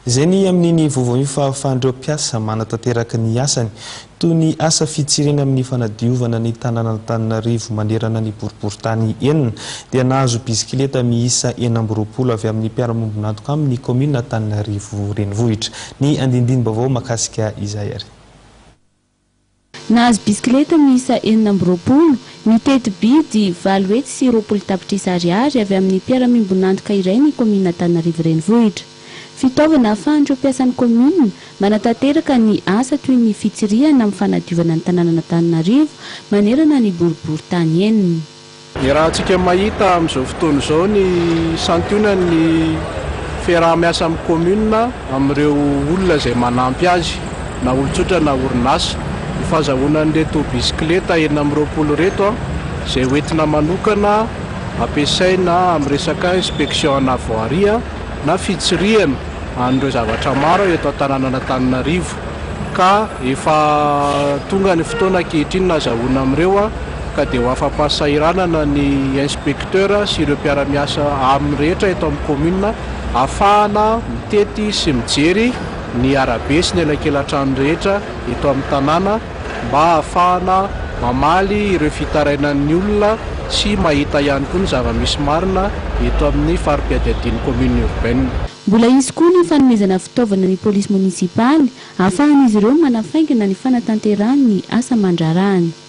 Zeny amin'ny vovony Ahafahan'ireo mpiasa manatanteraka ny asany toy ny asa fitsirihana amin'ny fanadiovana ny tanan'Antananarivo manerana ny boriborintany enina dia nahazo bisikileta miisa 4 avy amin'ny mpiara-miombon'antoka amin'ny kaominin Tanan'Anarivo renivohitra. Ny andindin-baovao makasika izay ary. Nahazo bisikileta miisa 4, mitety bidy 7 sy 20 tapitrisa ariary avy amin'ny mpiara-miombon'antoka iray ny kaominin Antananarivo renivohitra. Fitaovana ahafahan'ireo mpiasan'ny kaominin manatanteraka ny asa toy ny fitsirihana amin'ny fanadiovana ny tanan'Antananarivo manerana ny boriborintany enina. Raha antsika mahita amin'izao fotoana izao ny santionan'ny fiaraha-miasa amin'ny kaomina amin'ireo olona izay manampy azy na olon-tsotra na orinasa. Ny fahazahoana an'ireto bisikileta 4 reto izay hoentina manokana ampiasaina amin'ny resaka inspection anavoaria na fitsirihana an'ireo zavatra maro eto an-tanan'Antananarivo ka efa tonga ny fotoana ankehitriny nahazahoana amin'ireo ka dia ho afa-pahasahiranana ny inspecteur sy ireo mpiara-miasa amin'ny rehetra eto amin'ny kaomina ahafahana mitety sy mijery ny arabe sy ny elakelan-trano rehetra eto amin'ny tanàna mba ahafahana mamaly ireo fitarainan'ny olona sy mahita ihany koa ny zava-misy marina eto amin'ny farim-piadiadian'ny kaomina urbaine. Mbola izy koa ny fanomezana fitaovana ny polisy munisipaly ahafahan'izy ireo manafaingana ny fanatanterahany asa mandrarahany.